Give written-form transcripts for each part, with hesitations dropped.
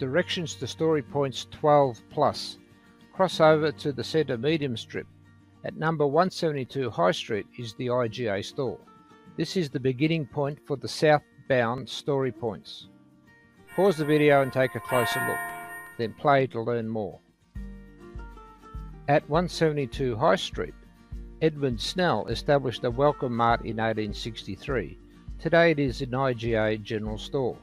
directions to story points 12 plus. Cross over to the centre medium strip. At number 172 High Street is the IGA store. This is the beginning point for the southbound story points. Pause the video and take a closer look, then play to learn more. At 172 High Street, Edmund Snell established a Welcome Mart in 1863. Today it is an IGA general store.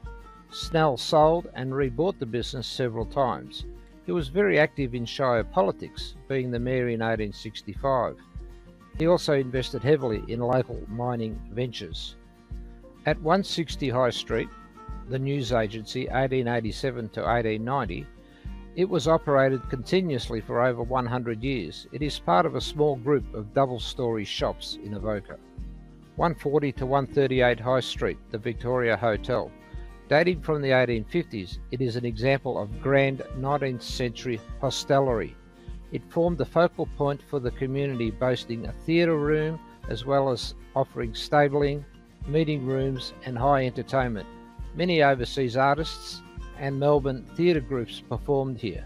Snell sold and rebought the business several times. He was very active in shire politics, being the mayor in 1865. He also invested heavily in local mining ventures. At 160 High Street, the news agency 1887 to 1890, it was operated continuously for over 100 years. It is part of a small group of double-storey shops in Avoca. 140 to 138 High Street, the Victoria Hotel. Dating from the 1850s, it is an example of grand 19th century hostelry. It formed the focal point for the community, boasting a theatre room as well as offering stabling, meeting rooms and high entertainment. Many overseas artists and Melbourne theatre groups performed here.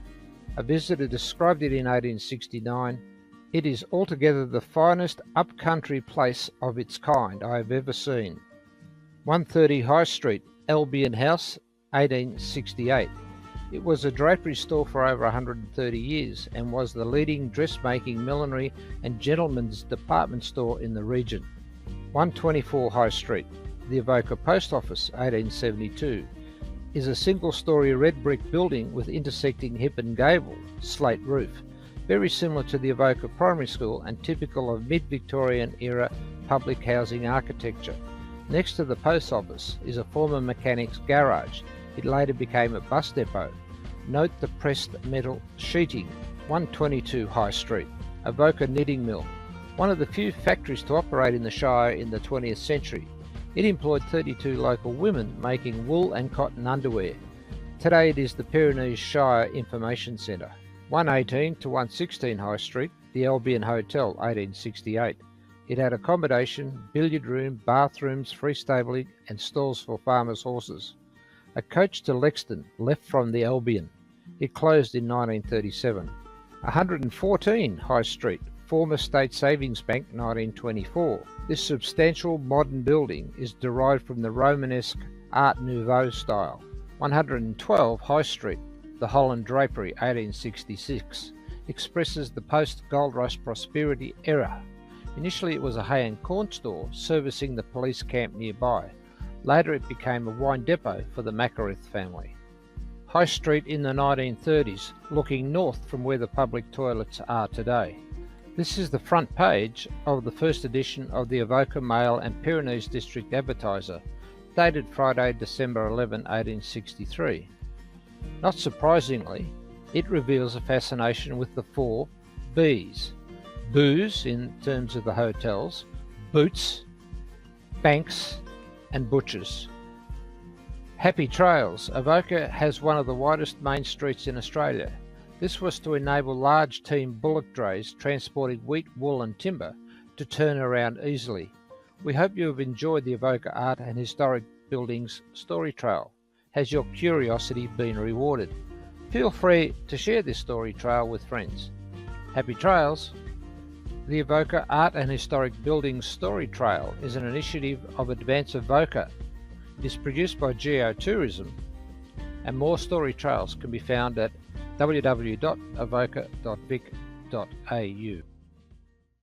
A visitor described it in 1869. It is altogether the finest up-country place of its kind I have ever seen. 130 High Street, Albion House, 1868. It was a drapery store for over 130 years and was the leading dressmaking, millinery and gentlemen's department store in the region. 124 High Street, the Avoca Post Office, 1872, is a single-storey red brick building with intersecting hip and gable slate roof, very similar to the Avoca Primary School and typical of mid-Victorian era public housing architecture. Next to the post office is a former mechanic's garage. It later became a bus depot. Note the pressed metal sheeting. 122 High Street, Avoca Knitting Mill, one of the few factories to operate in the Shire in the 20th century. It employed 32 local women making wool and cotton underwear. Today it is the Pyrenees Shire Information Centre. 118 to 116 High Street, the Albion Hotel, 1868. It had accommodation, billiard room, bathrooms, free stabling and stalls for farmers' horses. A coach to Lexton left from the Albion. It closed in 1937. 114 High Street, former State Savings Bank, 1924. This substantial modern building is derived from the Romanesque Art Nouveau style. 112 High Street, the Holland Drapery, 1866, expresses the post-Gold Rush prosperity era. Initially it was a hay and corn store servicing the police camp nearby. Later it became a wine depot for the Macareth family. High Street in the 1930s, looking north from where the public toilets are today. This is the front page of the first edition of the Avoca Mail and Pyrenees District Advertiser, dated Friday, December 11, 1863. Not surprisingly, it reveals a fascination with the 4 B's. Booze, in terms of the hotels, boots, banks, and butchers. Happy Trails. Avoca has one of the widest main streets in Australia. This was to enable large team bullock drays transporting wheat, wool and timber to turn around easily. We hope you have enjoyed the Avoca Art and Historic Buildings Story Trail. Has your curiosity been rewarded? Feel free to share this story trail with friends. Happy Trails! The Avoca Art and Historic Buildings Story Trail is an initiative of Advance Avoca. It is produced by Geotourism, and more story trails can be found at www.avoca.vic.au.